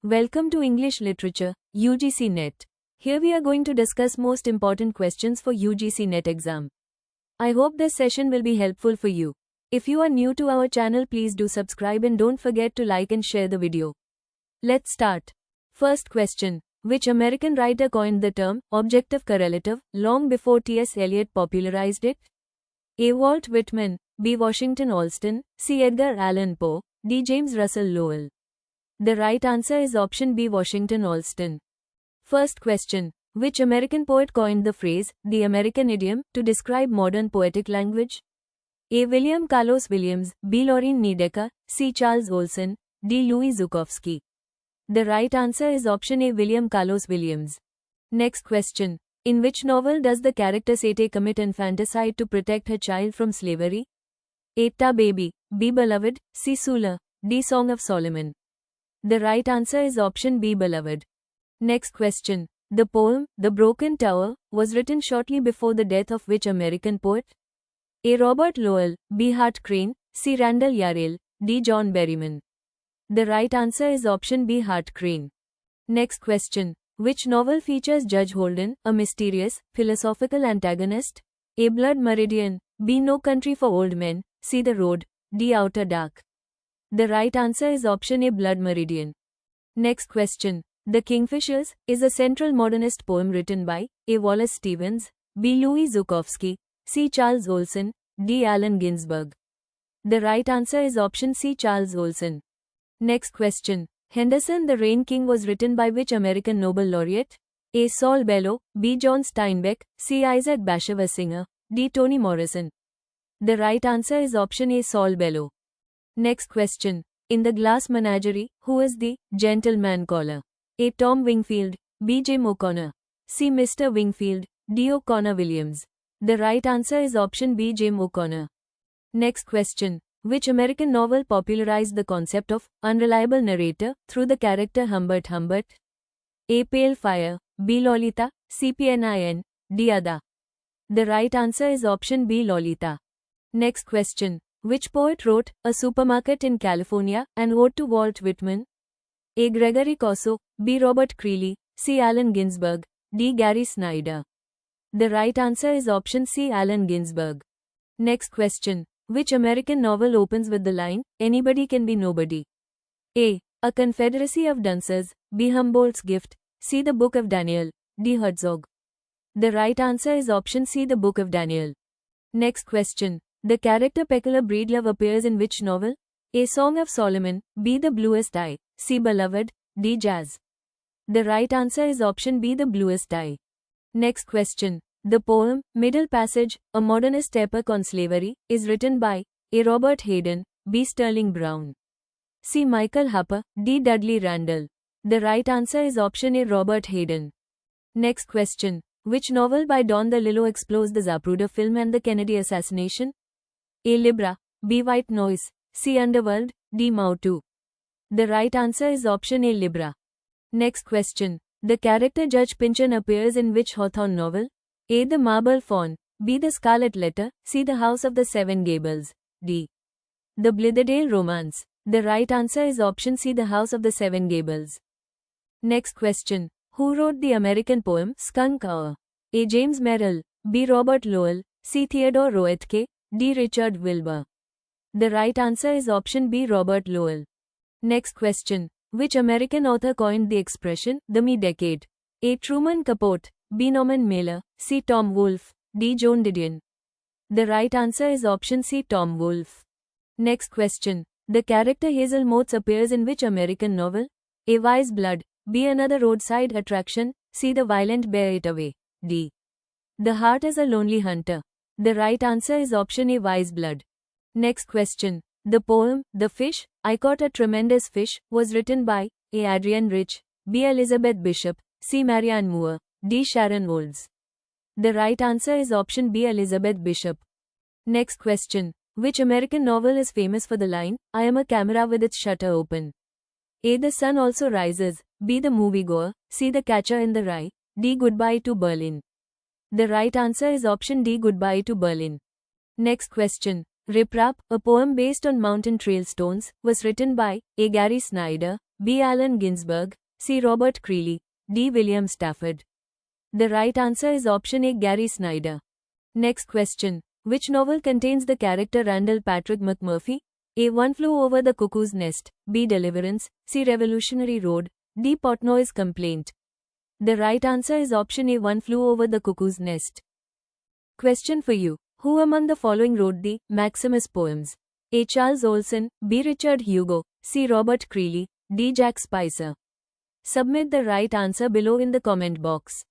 Welcome to English Literature, UGC NET. Here we are going to discuss most important questions for UGC NET exam. I hope this session will be helpful for you. If you are new to our channel, please do subscribe and don't forget to like and share the video. Let's start. First question. Which American writer coined the term objective correlative long before T.S. Eliot popularized it? A. Walt Whitman, B. Washington Allston, C. Edgar Allan Poe, D. James Russell Lowell. The right answer is option B. Washington Allston. First question. Which American poet coined the phrase, the American idiom, to describe modern poetic language? A. William Carlos Williams, B. Lorraine Niedecker, C. Charles Olson, D. Louis Zukofsky. The right answer is option A. William Carlos Williams. Next question. In which novel does the character Sate commit infanticide to protect her child from slavery? A. Ta Baby, B. Beloved, C. Sula, D. Song of Solomon. The right answer is option B. Beloved. Next question. The poem, The Broken Tower, was written shortly before the death of which American poet? A. Robert Lowell, B. Hart Crane, C. Randall Yarrell, D. John Berryman. The right answer is option B. Hart Crane. Next question. Which novel features Judge Holden, a mysterious, philosophical antagonist? A. Blood Meridian, B. No Country for Old Men, C. The Road, D. Outer Dark. The right answer is option A. Blood Meridian. Next question. The Kingfishers is a central modernist poem written by A. Wallace Stevens, B. Louis Zukofsky, C. Charles Olson, D. Allen Ginsberg. The right answer is option C. Charles Olson. Next question. Henderson the Rain King was written by which American Nobel laureate? A. Saul Bellow, B. John Steinbeck, C. Isaac Bashevis Singer, D. Toni Morrison. The right answer is option A. Saul Bellow. Next question. In The Glass Menagerie, who is the gentleman caller? A. Tom Wingfield, B. Jim O'Connor, C. Mr. Wingfield, D. O'Connor Williams. The right answer is option B. Jim O'Connor. Next question. Which American novel popularized the concept of unreliable narrator through the character Humbert Humbert? A. Pale Fire, B. Lolita, C. PNIN, D. Ada. The right answer is option B. Lolita. Next question. Which poet wrote A Supermarket in California, an ode to Walt Whitman? A. Gregory Corso, B. Robert Creeley, C. Allen Ginsberg, D. Gary Snyder. The right answer is option C. Allen Ginsberg. Next question. Which American novel opens with the line, Anybody can be nobody? A. A Confederacy of Dunces, B. Humboldt's Gift, C. The Book of Daniel, D. Herzog. The right answer is option C. The Book of Daniel. Next question. The character Peculiar Breedlove appears in which novel? A. Song of Solomon, B. The Bluest Eye, C. Beloved, D. Jazz. The right answer is option B. The Bluest Eye. Next question. The poem, Middle Passage, a modernist epic on slavery, is written by A. Robert Hayden, B. Sterling Brown, C. Michael Harper, D. Dudley Randall. The right answer is option A. Robert Hayden. Next question. Which novel by Don DeLillo explores the Zapruder film and the Kennedy assassination? A. Libra, B. White Noise, C. Underworld, D. Mautu. The right answer is option A. Libra. Next question. The character Judge Pynchon appears in which Hawthorne novel? A. The Marble Fawn, B. The Scarlet Letter, C. The House of the Seven Gables, D. The Blithedale Romance. The right answer is option C. The House of the Seven Gables. Next question. Who wrote the American poem Skunk Hour? A. James Merrill, B. Robert Lowell, C. Theodore Roethke, D. Richard Wilbur. The right answer is option B. Robert Lowell. Next question. Which American author coined the expression, the Me Decade? A. Truman Capote, B. Norman Mailer, C. Tom Wolfe, D. Joan Didion. The right answer is option C. Tom Wolfe. Next question. The character Hazel Motes appears in which American novel? A. Wise Blood, B. Another Roadside Attraction, C. The Violent Bear It Away, D. The Heart is a Lonely Hunter. The right answer is option A. Wise Blood. Next question. The poem, The Fish, I Caught a Tremendous Fish, was written by A. Adrienne Rich, B. Elizabeth Bishop, C. Marianne Moore, D. Sharon Olds. The right answer is option B. Elizabeth Bishop. Next question. Which American novel is famous for the line, I am a camera with its shutter open? A. The Sun Also Rises, B. The Moviegoer, C. The Catcher in the Rye, D. Goodbye to Berlin. The right answer is option D. Goodbye to Berlin. Next question. Rip Rap, a poem based on mountain trail stones, was written by A. Gary Snyder, B. Allen Ginsberg, C. Robert Creeley, D. William Stafford. The right answer is option A. Gary Snyder. Next question. Which novel contains the character Randall Patrick McMurphy? A. One Flew Over the Cuckoo's Nest, B. Deliverance, C. Revolutionary Road, D. Portnoy's Complaint. The right answer is option A. One Flew Over the Cuckoo's Nest. Question for you. Who among the following wrote the Maximus poems? A. Charles Olson, B. Richard Hugo, C. Robert Creeley, D. Jack Spicer. Submit the right answer below in the comment box.